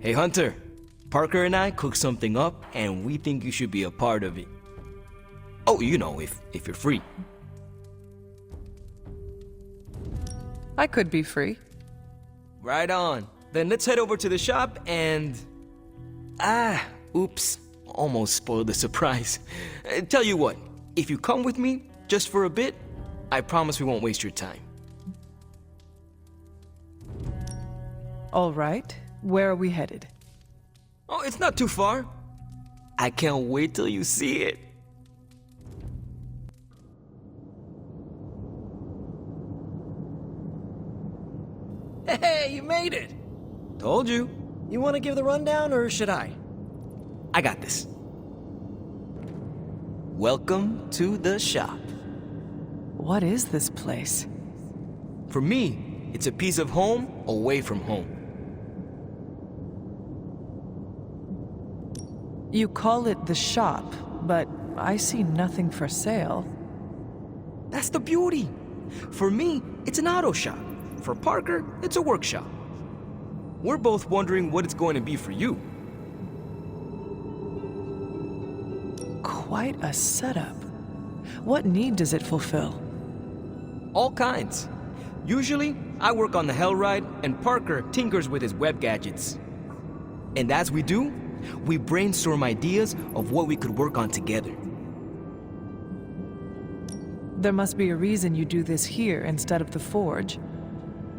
Hey Hunter, Parker and I cooked something up and we think you should be a part of it. Oh, you know, if you're free. I could be free. Right on. Then let's head over to the shop and... oops. Almost spoiled the surprise. Tell you what, if you come with me, just for a bit, I promise we won't waste your time. All right. Where are we headed? Oh, it's not too far. I can't wait till you see it. Hey, you made it! Told you. You want to give the rundown, or should I? I got this. Welcome to the shop. What is this place? For me, it's a piece of home away from home. You call it the shop, but I see nothing for sale. That's the beauty. For me, it's an auto shop. For Parker, it's a workshop. We're both wondering what it's going to be for you. Quite a setup. What need does it fulfill? All kinds. Usually, I work on the Hell Ride, and Parker tinkers with his web gadgets. And as we do, we brainstorm ideas of what we could work on together. There must be a reason you do this here instead of the Forge.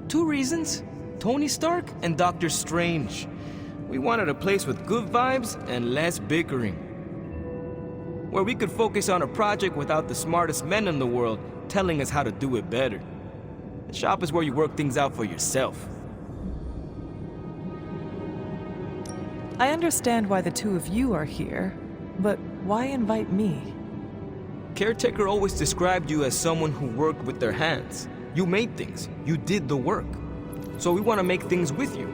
2 reasons: Tony Stark and Doctor Strange. We wanted a place with good vibes and less bickering, where we could focus on a project without the smartest men in the world telling us how to do it better. The shop is where you work things out for yourself. I understand why the two of you are here, but why invite me? Caretaker always described you as someone who worked with their hands. You made things. You did the work. So we want to make things with you.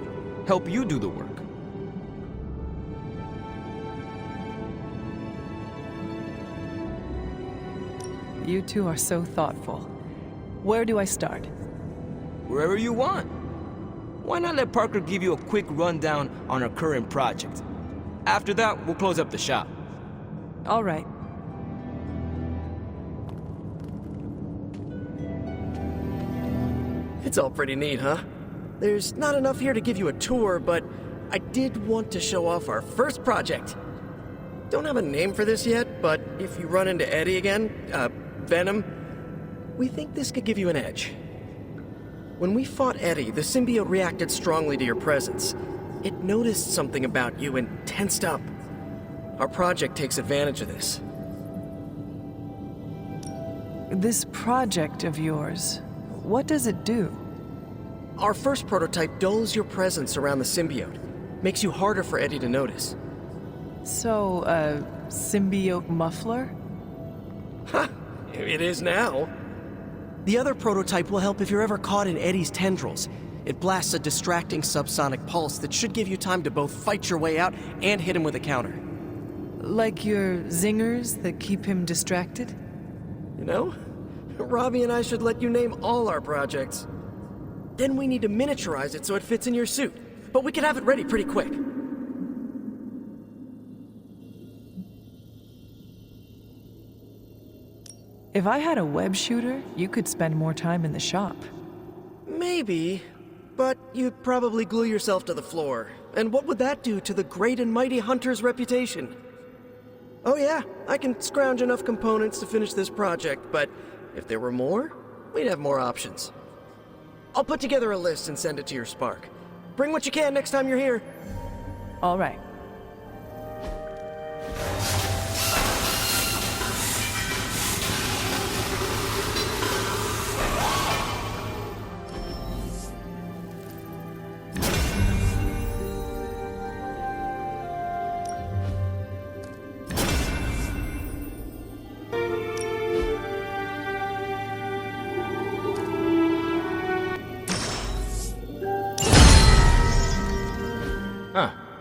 Help you do the work. You two are so thoughtful. Where do I start? Wherever you want. Why not let Parker give you a quick rundown on our current project? After that, we'll close up the shop. All right. It's all pretty neat, huh? There's not enough here to give you a tour, but I did want to show off our first project. Don't have a name for this yet, but if you run into Eddie again, Venom, we think this could give you an edge. When we fought Eddie, the symbiote reacted strongly to your presence. It noticed something about you and tensed up. Our project takes advantage of this. This project of yours, what does it do? Our first prototype dulls your presence around the symbiote. Makes you harder for Eddie to notice. So, a symbiote muffler? Ha! It is now. The other prototype will help if you're ever caught in Eddie's tendrils. It blasts a distracting subsonic pulse that should give you time to both fight your way out and hit him with a counter. Like your zingers that keep him distracted? You know, Robbie and I should let you name all our projects. Then we need to miniaturize it so it fits in your suit. But we could have it ready pretty quick. If I had a web shooter, you could spend more time in the shop. Maybe, but you'd probably glue yourself to the floor. And what would that do to the great and mighty Hunter's reputation? Oh yeah, I can scrounge enough components to finish this project, but if there were more, we'd have more options. I'll put together a list and send it to your Spark. Bring what you can next time you're here. All right.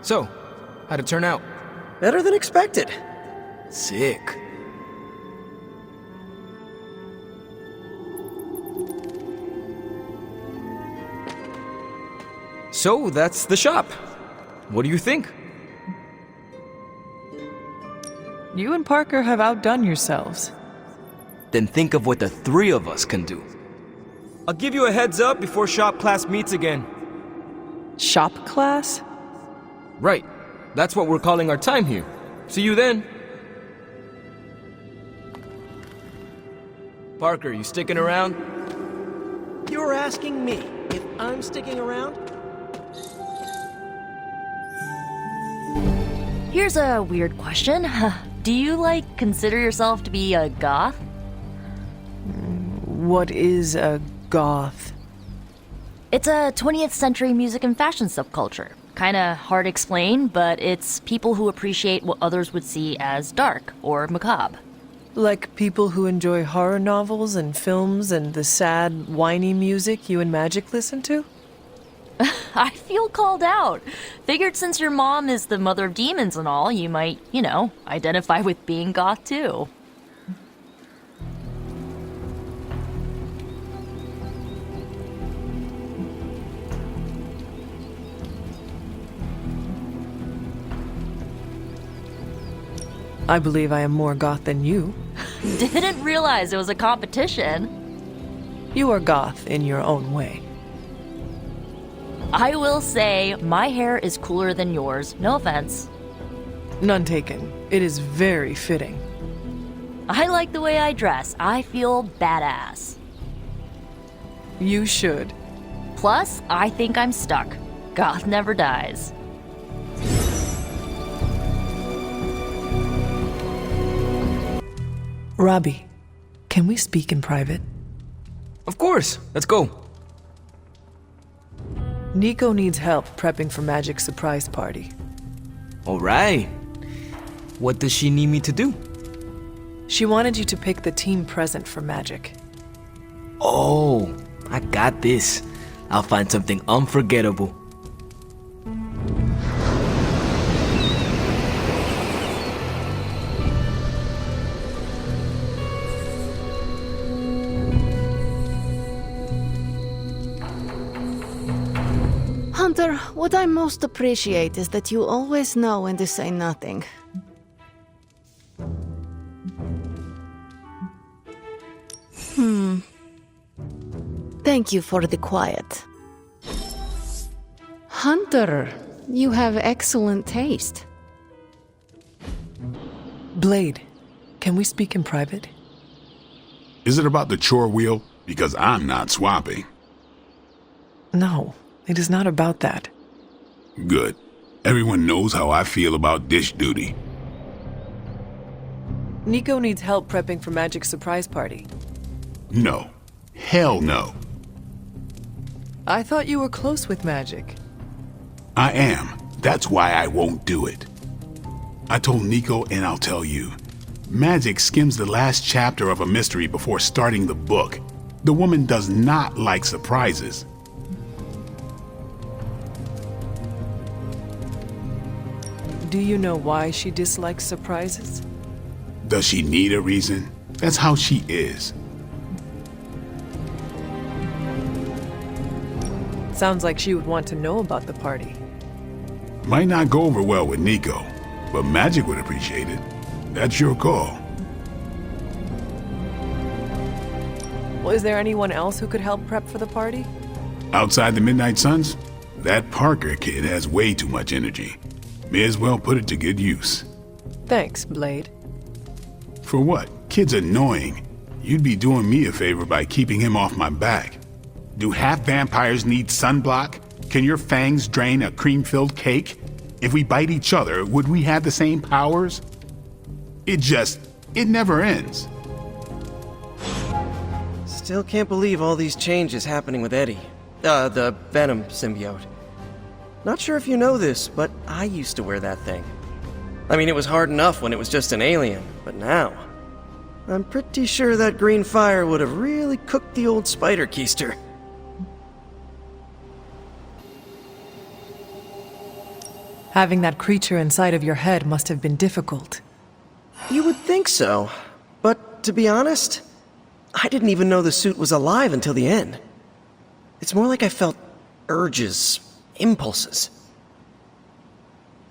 So, how'd it turn out? Better than expected. Sick. So, that's the shop. What do you think? You and Parker have outdone yourselves. Then think of what the three of us can do. I'll give you a heads up before shop class meets again. Shop class? Right. That's what we're calling our time here. See you then. Parker, you sticking around? You're asking me if I'm sticking around? Here's a weird question. Do you, consider yourself to be a goth? What is a goth? It's a 20th century music and fashion subculture. Kinda hard to explain, but it's people who appreciate what others would see as dark or macabre. Like people who enjoy horror novels and films and the sad, whiny music you and Magic listen to? I feel called out. Figured since your mom is the mother of demons and all, you might, identify with being goth too. I believe I am more goth than you. Didn't realize it was a competition. You are goth in your own way. I will say, my hair is cooler than yours. No offense. None taken. It is very fitting. I like the way I dress. I feel badass. You should. Plus, I think I'm stuck. Goth never dies. Robbie, can we speak in private? Of course. Let's go. Nico needs help prepping for Magic's surprise party. All right. What does she need me to do? She wanted you to pick the team present for Magic. Oh, I got this. I'll find something unforgettable. Hunter, what I most appreciate is that you always know when to say nothing. Thank you for the quiet. Hunter, you have excellent taste. Blade, can we speak in private? Is it about the chore wheel? Because I'm not swapping. No, it is not about that. Good. Everyone knows how I feel about dish duty. Nico needs help prepping for Magic's surprise party. No. Hell no. I thought you were close with Magic. I am. That's why I won't do it. I told Nico, and I'll tell you. Magic skims the last chapter of a mystery before starting the book. The woman does not like surprises. Do you know why she dislikes surprises? Does she need a reason? That's how she is. Sounds like she would want to know about the party. Might not go over well with Nico, but Magic would appreciate it. That's your call. Well, is there anyone else who could help prep for the party? Outside the Midnight Suns, that Parker kid has way too much energy. May as well put it to good use. Thanks, Blade. For what? Kid's annoying. You'd be doing me a favor by keeping him off my back. Do half vampires need sunblock? Can your fangs drain a cream-filled cake? If we bite each other, would we have the same powers? It never ends. Still can't believe all these changes happening with Eddie. The Venom symbiote. Not sure if you know this, but I used to wear that thing. I mean, it was hard enough when it was just an alien, but now... I'm pretty sure that green fire would have really cooked the old spider keister. Having that creature inside of your head must have been difficult. You would think so, but to be honest, I didn't even know the suit was alive until the end. It's more like I felt urges, impulses.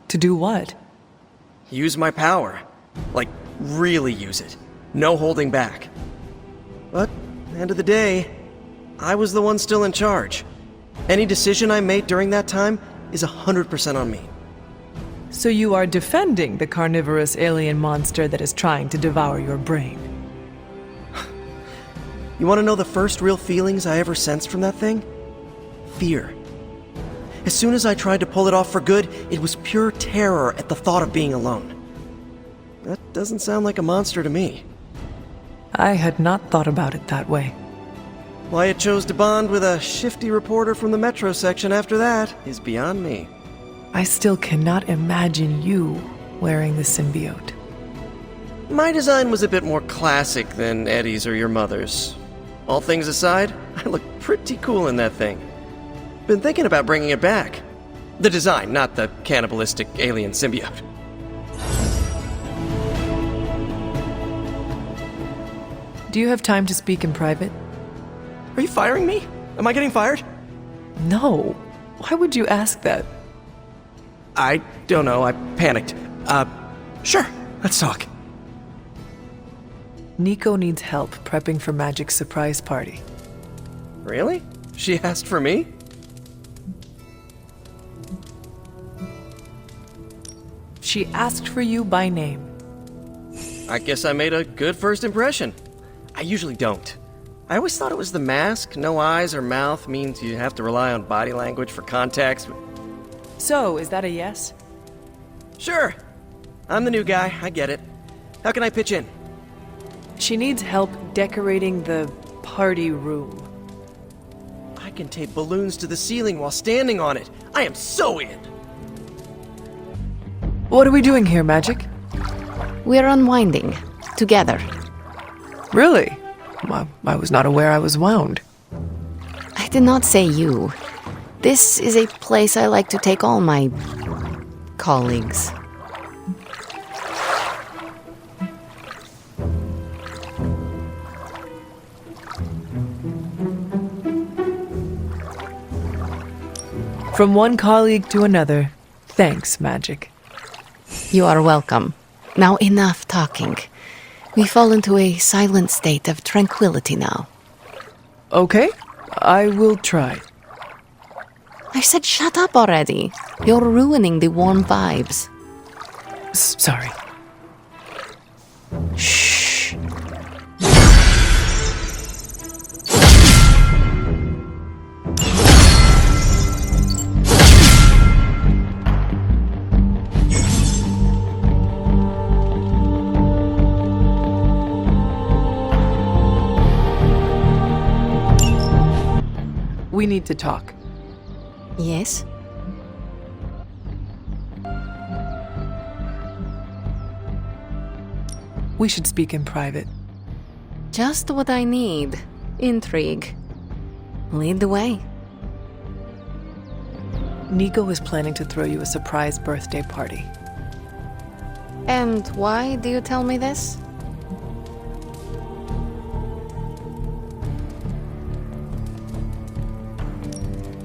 To do what? Use my power. Like, really use it. No holding back. But, end of the day, I was the one still in charge. Any decision I made during that time is 100% on me. So you are defending the carnivorous alien monster that is trying to devour your brain. You want to know the first real feelings I ever sensed from that thing? Fear. As soon as I tried to pull it off for good, it was pure terror at the thought of being alone. That doesn't sound like a monster to me. I had not thought about it that way. Why it chose to bond with a shifty reporter from the metro section after that is beyond me. I still cannot imagine you wearing the symbiote. My design was a bit more classic than Eddie's or your mother's. All things aside, I look pretty cool in that thing. Been thinking about bringing it back. The design, not the cannibalistic alien symbiote. Do you have time to speak in private? Are you firing me? Am I getting fired? No. Why would you ask that? I don't know, I panicked. Sure, let's talk. Nico needs help prepping for Magic's surprise party. Really? She asked for me? She asked for you by name. I guess I made a good first impression. I usually don't. I always thought it was the mask. No eyes or mouth means you have to rely on body language for context. So, is that a yes? Sure. I'm the new guy, I get it. How can I pitch in? She needs help decorating the party room. I can tape balloons to the ceiling while standing on it. I am so in! What are we doing here, Magic? We're unwinding. Together. Really? I was not aware I was wound. I did not say you. This is a place I like to take all my colleagues. From one colleague to another, thanks, Magic. You are welcome. Now enough talking. We fall into a silent state of tranquility now. Okay, I will try. I said shut up already. You're ruining the warm vibes. Sorry. Shh. We need to talk. Yes? We should speak in private. Just what I need. Intrigue. Lead the way. Nico is planning to throw you a surprise birthday party. And why do you tell me this?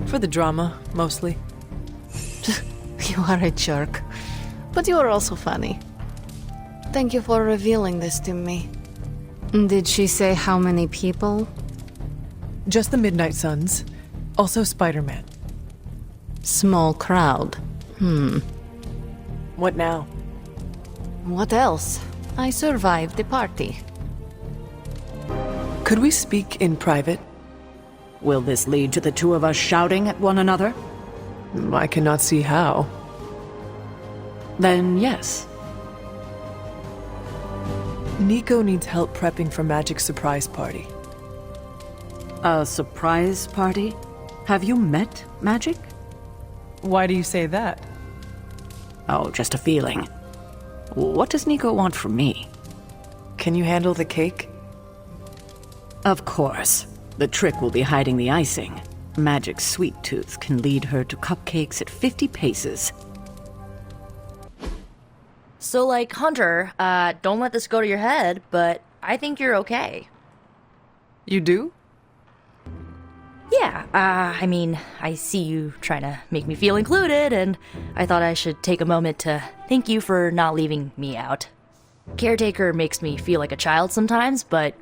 For the drama, mostly. You are a jerk. But you are also funny. Thank you for revealing this to me. Did she say how many people? Just the Midnight Suns. Also Spider-Man. Small crowd. What now? What else? I survived the party. Could we speak in private? Will this lead to the two of us shouting at one another? I cannot see how. Then yes. Nico needs help prepping for Magic's surprise party. A surprise party? Have you met Magic? Why do you say that? Oh, just a feeling. What does Nico want from me? Can you handle the cake? Of course. The trick will be hiding the icing. Magic's sweet tooth can lead her to cupcakes at 50 paces. So, like, Hunter, don't let this go to your head, but I think you're okay. You do? Yeah, I mean, I see you trying to make me feel included, and I thought I should take a moment to thank you for not leaving me out. Caretaker makes me feel like a child sometimes, but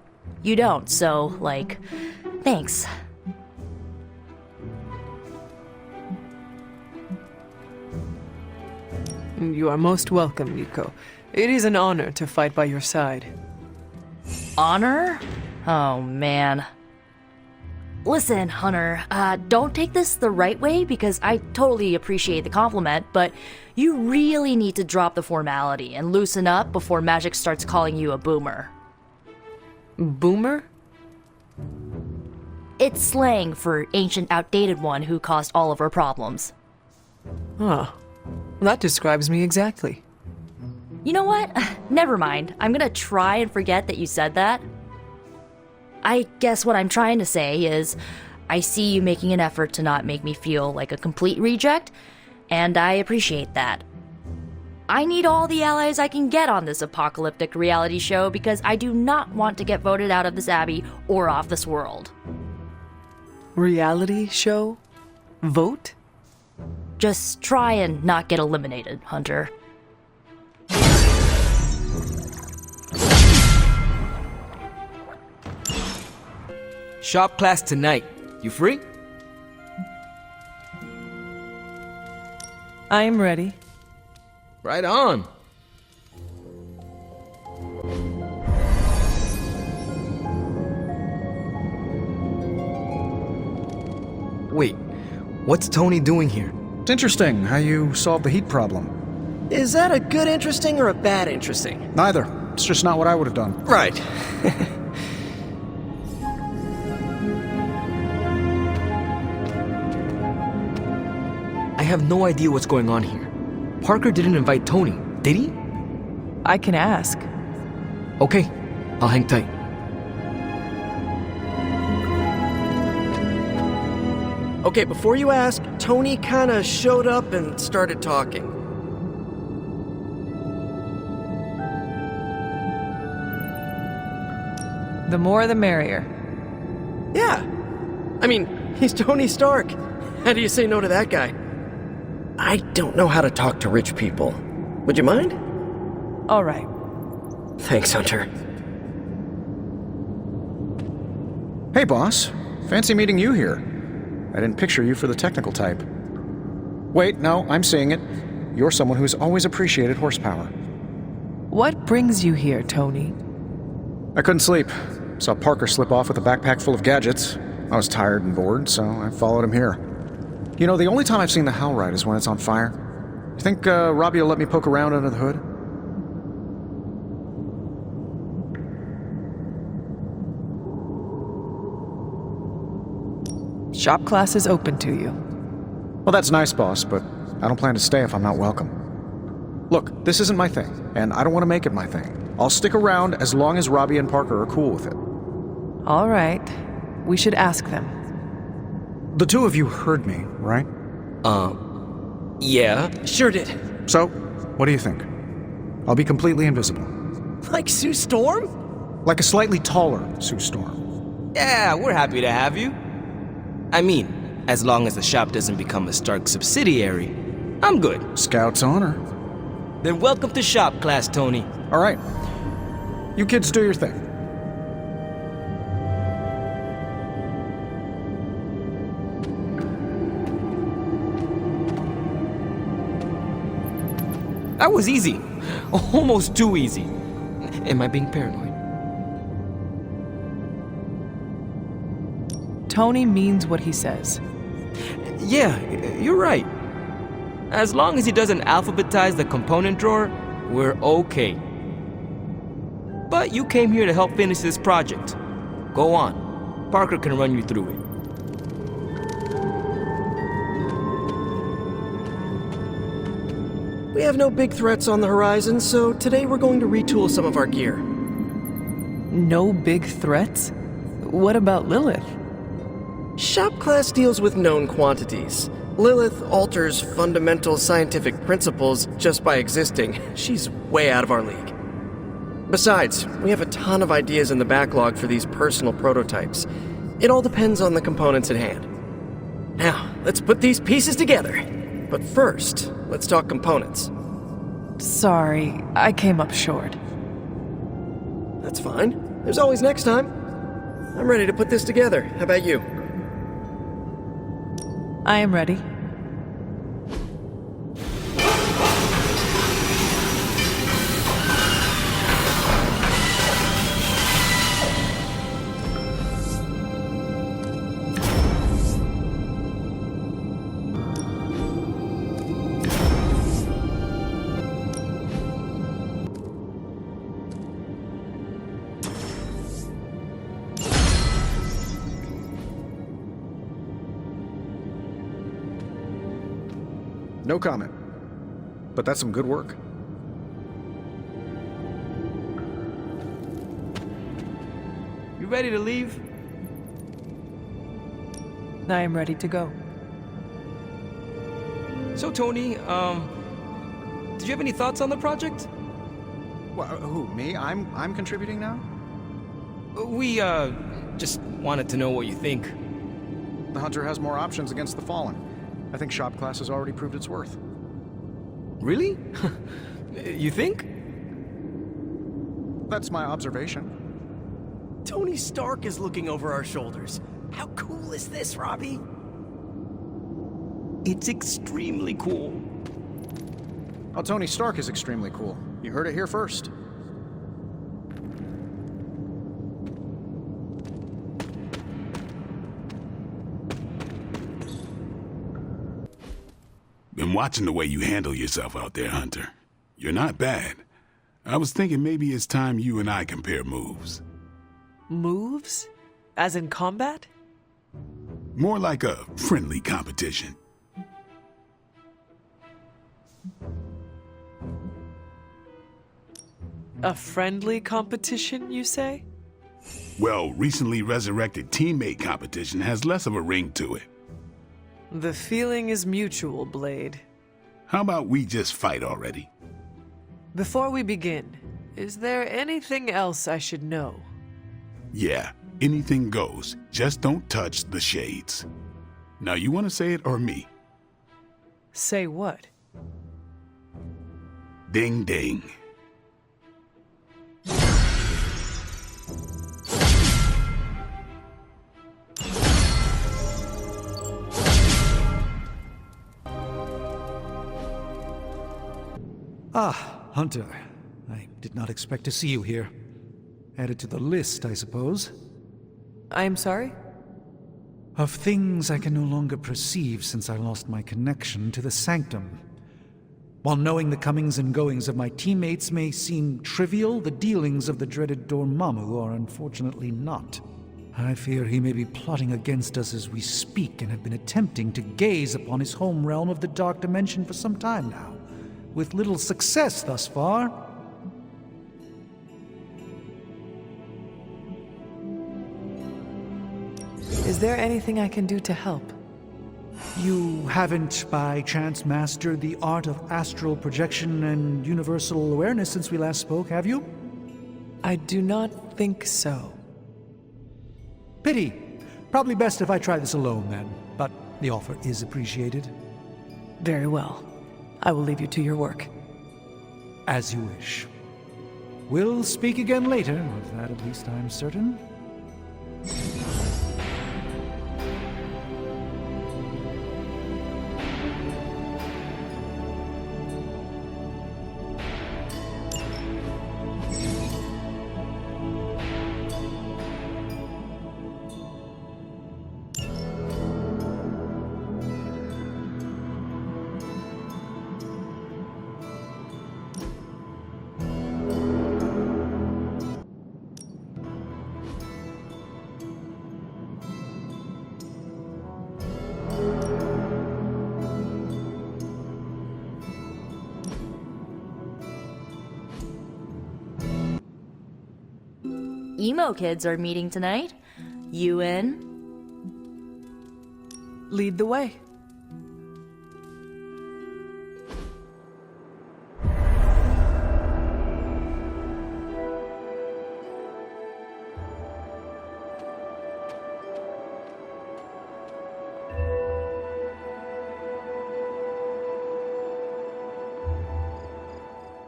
you don't, so, like, thanks. You are most welcome, Nico. It is an honor to fight by your side. Honor? Oh, man. Listen, Hunter, don't take this the right way because I totally appreciate the compliment, but you really need to drop the formality and loosen up before Magic starts calling you a boomer. Boomer? It's slang for ancient, outdated one who caused all of our problems. Ah, that describes me exactly. You know what? Never mind. I'm gonna try and forget that you said that. I guess what I'm trying to say is, I see you making an effort to not make me feel like a complete reject, and I appreciate that. I need all the allies I can get on this apocalyptic reality show because I do not want to get voted out of this abbey or off this world. Reality show? Vote? Just try and not get eliminated, Hunter. Shop class tonight. You free? I am ready. Right on. Wait, what's Tony doing here? It's interesting how you solved the heat problem. Is that a good interesting or a bad interesting? Neither. It's just not what I would have done. Right. I have no idea what's going on here. Parker didn't invite Tony, did he? I can ask. Okay, I'll hang tight. Okay, before you ask, Tony kinda showed up and started talking. The more the merrier. Yeah. I mean, he's Tony Stark. How do you say no to that guy? I don't know how to talk to rich people. Would you mind? All right. Thanks, Hunter. Hey, boss. Fancy meeting you here. I didn't picture you for the technical type. Wait, no, I'm seeing it. You're someone who's always appreciated horsepower. What brings you here, Tony? I couldn't sleep. Saw Parker slip off with a backpack full of gadgets. I was tired and bored, so I followed him here. You know, the only time I've seen the Howl Ride is when it's on fire. You think Robbie will let me poke around under the hood? Shop class is open to you. Well, that's nice, boss, but I don't plan to stay if I'm not welcome. Look, this isn't my thing, and I don't want to make it my thing. I'll stick around as long as Robbie and Parker are cool with it. All right. We should ask them. The two of you heard me, right? Yeah. Sure did. So, what do you think? I'll be completely invisible. Like Sue Storm? Like a slightly taller Sue Storm. Yeah, we're happy to have you. I mean, as long as the shop doesn't become a Stark subsidiary, I'm good. Scout's honor. Then welcome to shop class, Tony. All right. You kids do your thing. That was easy. Almost too easy. Am I being paranoid? Tony means what he says. Yeah, you're right. As long as he doesn't alphabetize the component drawer, we're okay. But you came here to help finish this project. Go on. Parker can run you through it. We have no big threats on the horizon, so today we're going to retool some of our gear. No big threats? What about Lilith? Shop class deals with known quantities. Lilith alters fundamental scientific principles just by existing. She's way out of our league. Besides, we have a ton of ideas in the backlog for these personal prototypes. It all depends on the components at hand. Now, let's put these pieces together. But first, let's talk components. Sorry, I came up short. That's fine. There's always next time. I'm ready to put this together. How about you? I am ready. No comment. But that's some good work. You ready to leave? I am ready to go. So, Tony, did you have any thoughts on the project? Who, me? I'm contributing now? We, just wanted to know what you think. The Hunter has more options against the Fallen. I think shop class has already proved its worth. Really? You think? That's my observation. Tony Stark is looking over our shoulders. How cool is this, Robbie? It's extremely cool. Oh, Tony Stark is extremely cool. You heard it here first. Been watching the way you handle yourself out there, Hunter. You're not bad. I was thinking maybe it's time you and I compare moves. Moves? As in combat? More like a friendly competition. A friendly competition, you say? Well, recently resurrected teammate competition has less of a ring to it. The feeling is mutual, Blade. How about we just fight already? Before we begin, is there anything else I should know? Yeah, anything goes. Just don't touch the shades. Now, you want to say it or me? Say what? Ding ding. Ah, Hunter. I did not expect to see you here. Added to the list, I suppose. I am sorry? Of things I can no longer perceive since I lost my connection to the Sanctum. While knowing the comings and goings of my teammates may seem trivial, the dealings of the dreaded Dormammu are unfortunately not. I fear he may be plotting against us as we speak and have been attempting to gaze upon his home realm of the Dark Dimension for some time now, with little success thus far. Is there anything I can do to help? You haven't, by chance, mastered the art of astral projection and universal awareness since we last spoke, have you? I do not think so. Pity. Probably best if I try this alone, then. But the offer is appreciated. Very well. I will leave you to your work. As you wish. We'll speak again later, of that at least I'm certain. Emo kids are meeting tonight. You in? Lead the way.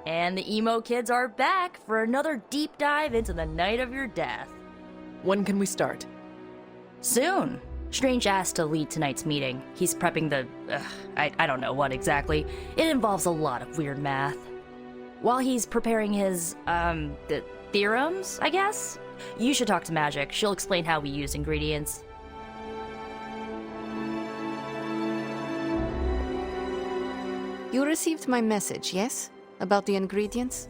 And the emo kids are back for another deep dive into the night of your death. When can we start? Soon. Strange asked to lead tonight's meeting. He's prepping the... I don't know what exactly. It involves a lot of weird math. While he's preparing his, the theorems, I guess? You should talk to Magic. She'll explain how we use ingredients. You received my message, yes? About the ingredients?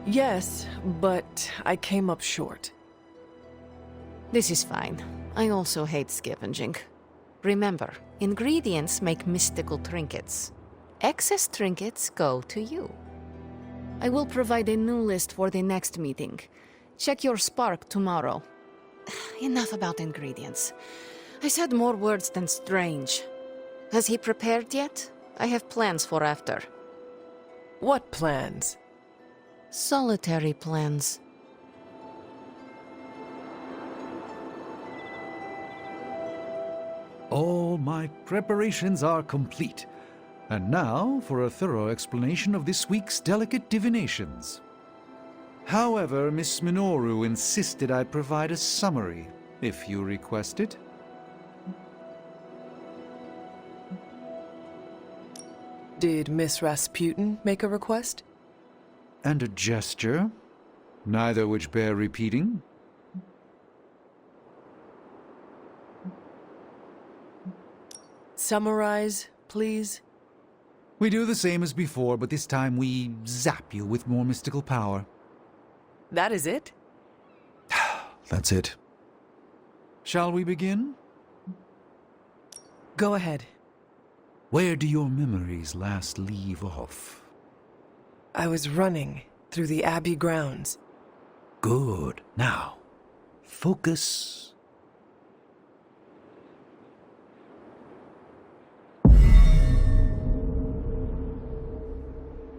Yes, but I came up short. This is fine. I also hate scavenging. Remember, ingredients make mystical trinkets. Excess trinkets go to you. I will provide a new list for the next meeting. Check your spark tomorrow. Enough about ingredients. I said more words than strange. Has he prepared yet? I have plans for after. What plans? Solitary plans. All my preparations are complete. And now for a thorough explanation of this week's delicate divinations. However, Miss Minoru insisted I provide a summary, if you request it. Did Miss Rasputin make a request? And a gesture, neither which bear repeating. Summarize, please. We do the same as before, but this time we zap you with more mystical power. That is it? That's it. Shall we begin? Go ahead. Where do your memories last leave off? I was running through the Abbey grounds. Good. Now, focus.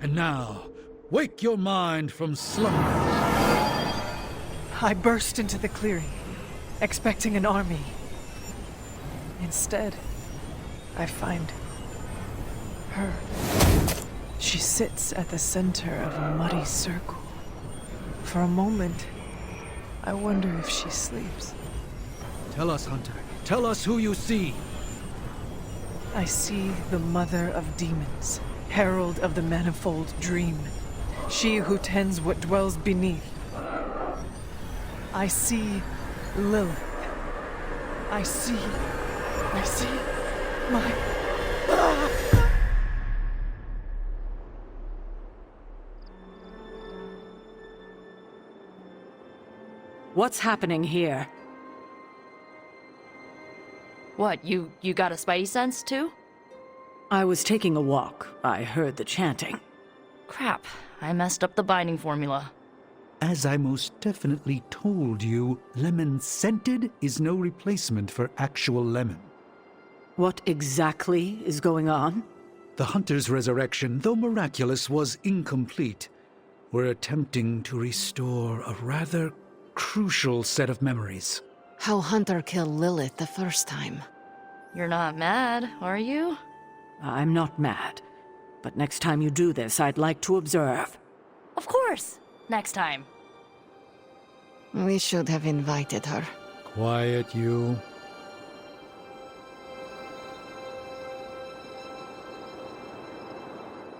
And now, wake your mind from slumber. I burst into the clearing, expecting an army. Instead, I find her. She sits at the center of a muddy circle. For a moment, I wonder if she sleeps. Tell us, Hunter. Tell us who you see. I see the mother of demons, herald of the manifold dream, she who tends what dwells beneath. I see Lilith. I see my... What's happening here? What, you got a spidey sense too? I was taking a walk. I heard the chanting. Crap, I messed up the binding formula. As I most definitely told you, lemon scented is no replacement for actual lemon. What exactly is going on? The Hunter's resurrection, though miraculous, was incomplete. We're attempting to restore a rather crucial set of memories. How Hunter killed Lilith the first time. You're not mad, are you? I'm not mad. But next time you do this, I'd like to observe. Of course! Next time. We should have invited her. Quiet, you.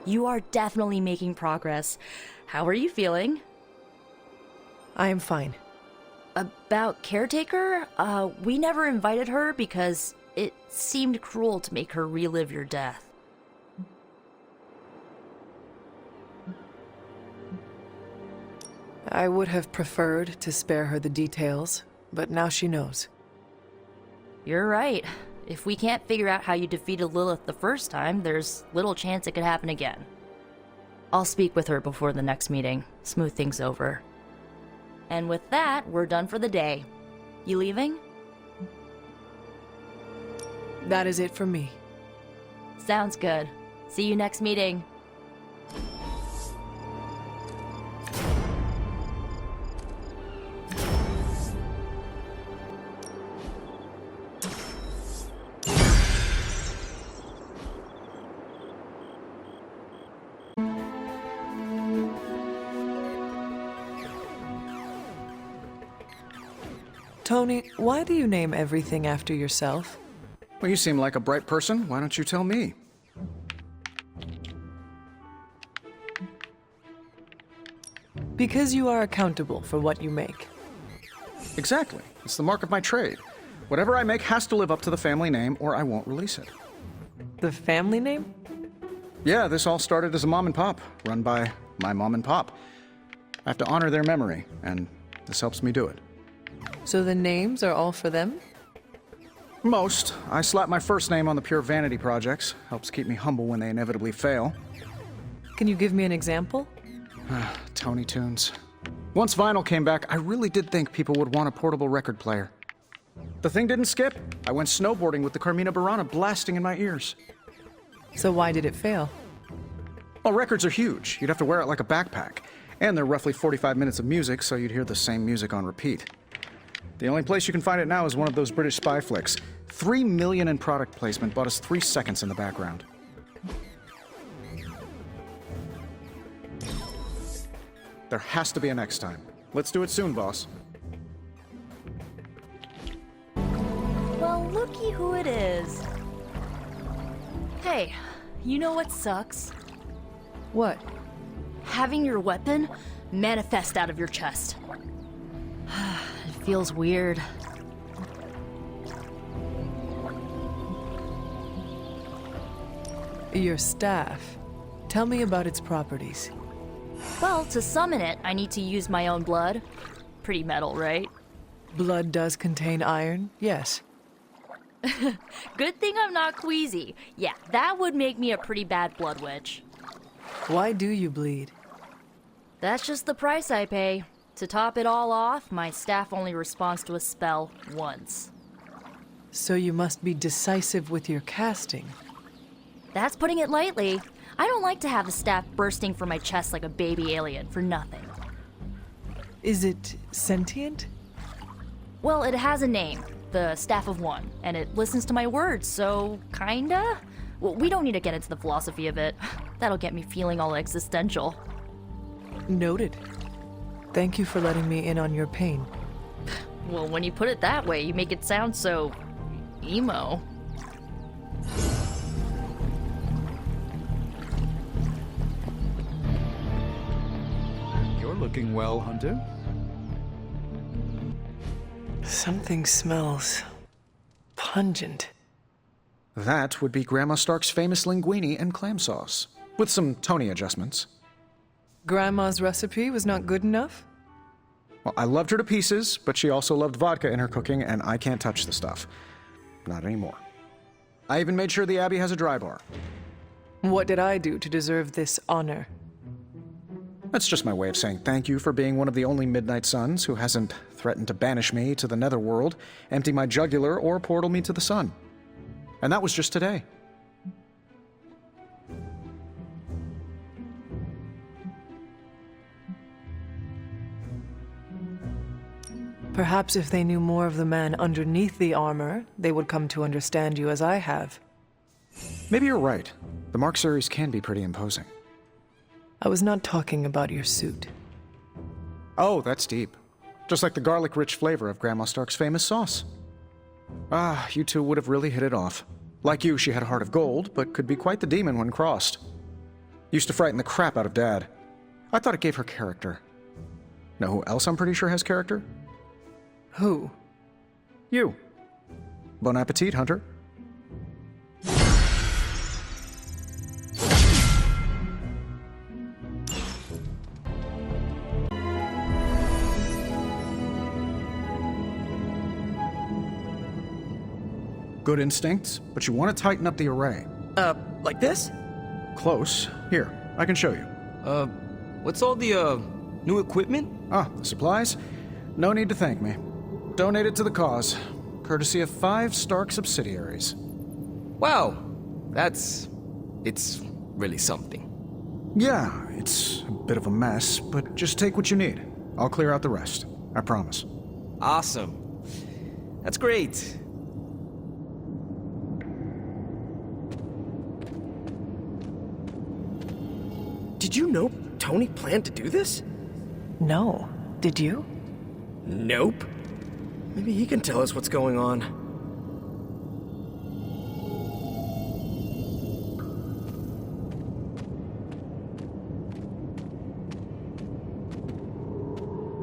You are definitely making progress. How are you feeling? I am fine. About Caretaker? We never invited her because it seemed cruel to make her relive your death. I would have preferred to spare her the details, but now she knows. You're right. If we can't figure out how you defeated Lilith the first time, there's little chance it could happen again. I'll speak with her before the next meeting, smooth things over. And with that, we're done for the day. You leaving? That is it for me. Sounds good. See you next meeting. Tony, why do you name everything after yourself? Well, you seem like a bright person. Why don't you tell me? Because you are accountable for what you make. Exactly. It's the mark of my trade. Whatever I make has to live up to the family name, or I won't release it. The family name? Yeah, this all started as a mom and pop, run by my mom and pop. I have to honor their memory, and this helps me do it. So the names are all for them? Most. I slap my first name on the pure vanity projects. Helps keep me humble when they inevitably fail. Can you give me an example? Tony Tunes. Once vinyl came back, I really did think people would want a portable record player. The thing didn't skip. I went snowboarding with the Carmina Burana blasting in my ears. So why did it fail? Well, records are huge. You'd have to wear it like a backpack. And they're roughly 45 minutes of music, so you'd hear the same music on repeat. The only place you can find it now is one of those British spy flicks. $3 million in product placement bought us 3 seconds in the background. There has to be a next time. Let's do it soon, boss. Well, looky who it is. Hey, you know what sucks? What? Having your weapon manifest out of your chest. It feels weird. Your staff. Tell me about its properties. Well, to summon it, I need to use my own blood. Pretty metal, right? Blood does contain iron, yes. Good thing I'm not queasy. Yeah, that would make me a pretty bad blood witch. Why do you bleed? That's just the price I pay. To top it all off, my staff only responds to a spell once. So you must be decisive with your casting. That's putting it lightly. I don't like to have the staff bursting from my chest like a baby alien for nothing. Is it sentient? Well, it has a name, the Staff of One, and it listens to my words, so kinda? Well, we don't need to get into the philosophy of it. That'll get me feeling all existential. Noted. Thank you for letting me in on your pain. Well, when you put it that way, you make it sound so... emo. You're looking well, Hunter. Something smells pungent. That would be Grandma Stark's famous linguine and clam sauce, with some Tony adjustments. Grandma's recipe was not good enough? Well, I loved her to pieces, but she also loved vodka in her cooking, and I can't touch the stuff. Not anymore. I even made sure the Abbey has a dry bar. What did I do to deserve this honor? That's just my way of saying thank you for being one of the only Midnight Suns who hasn't threatened to banish me to the Netherworld, empty my jugular, or portal me to the sun. And that was just today. Perhaps if they knew more of the man underneath the armor, they would come to understand you as I have. Maybe you're right. The Mark series can be pretty imposing. I was not talking about your suit. Oh, that's deep. Just like the garlic-rich flavor of Grandma Stark's famous sauce. Ah, you two would have really hit it off. Like you, she had a heart of gold, but could be quite the demon when crossed. Used to frighten the crap out of Dad. I thought it gave her character. Know who else I'm pretty sure has character? Who? You. Bon appetit, Hunter. Good instincts, but you want to tighten up the array. Like this? Close. Here, I can show you. What's all the, new equipment? Ah, the supplies? No need to thank me. Donated to the cause, courtesy of 5 Stark subsidiaries. Wow, it's really something. Yeah, it's a bit of a mess, but just take what you need. I'll clear out the rest. I promise. Awesome. That's great. Did you know Tony planned to do this? No. Did you? Nope. Maybe he can tell us what's going on.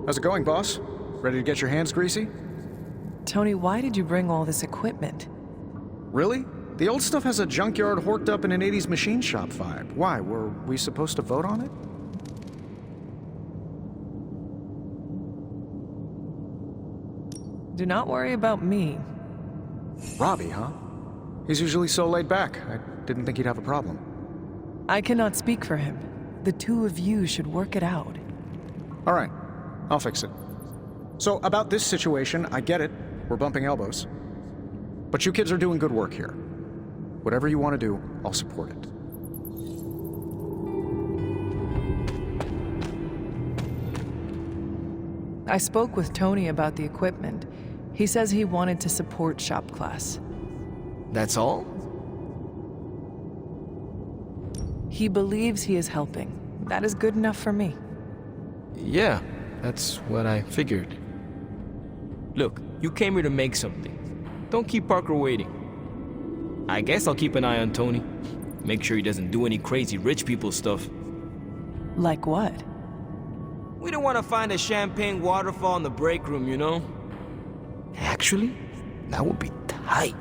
How's it going, boss? Ready to get your hands greasy? Tony, why did you bring all this equipment? Really? The old stuff has a junkyard horked up in an 80s machine shop vibe. Why? Were we supposed to vote on it? Do not worry about me. Robbie, huh? He's usually so laid back. I didn't think he'd have a problem. I cannot speak for him. The two of you should work it out. All right, I'll fix it. So, about this situation, I get it. We're bumping elbows. But you kids are doing good work here. Whatever you want to do, I'll support it. I spoke with Tony about the equipment. He says he wanted to support shop class. That's all? He believes he is helping. That is good enough for me. Yeah, that's what I figured. Look, you came here to make something. Don't keep Parker waiting. I guess I'll keep an eye on Tony. Make sure he doesn't do any crazy rich people stuff. Like what? We don't want to find a champagne waterfall in the break room, you know? Actually, that would be tight.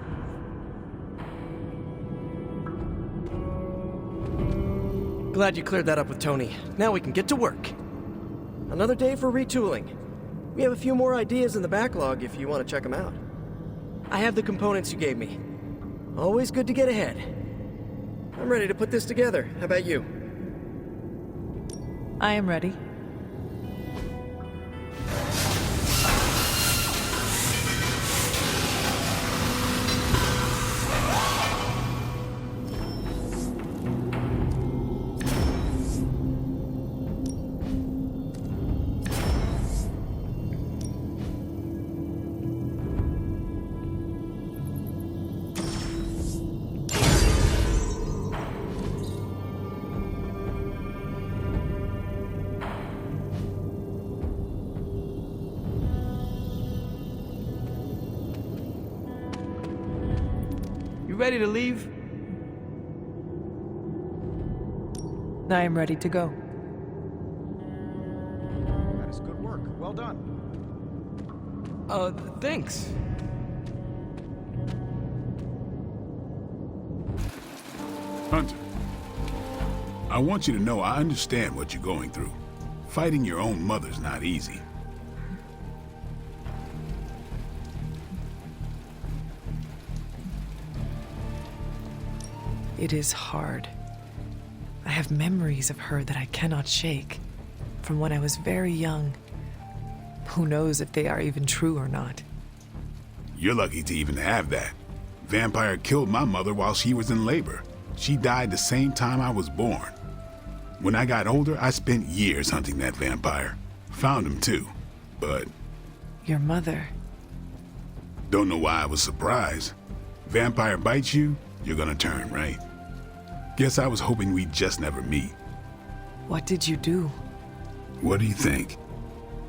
Glad you cleared that up with Tony. Now we can get to work. Another day for retooling. We have a few more ideas in the backlog if you want to check them out. I have the components you gave me. Always good to get ahead. I'm ready to put this together. How about you? I am ready. Ready to leave? I am ready to go. That is good work. Well done. Thanks. Hunter, I want you to know I understand what you're going through. Fighting your own mother's not easy. It is hard. I have memories of her that I cannot shake, from when I was very young. Who knows if they are even true or not? You're lucky to even have that. Vampire killed my mother while she was in labor. She died the same time I was born. When I got older, I spent years hunting that vampire. Found him too, but... Your mother. Don't know why I was surprised. Vampire bites you, you're gonna turn, right? Guess I was hoping we'd just never meet. What did you do? What do you think?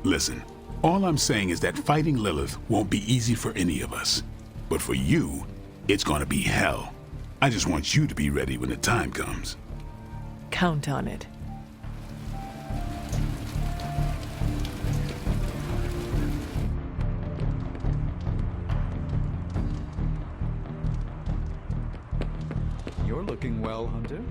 Listen, all I'm saying is that fighting Lilith won't be easy for any of us. But for you, it's gonna be hell. I just want you to be ready when the time comes. Count on it. You're looking well, Hunter.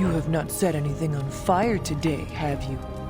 You have not set anything on fire today, have you?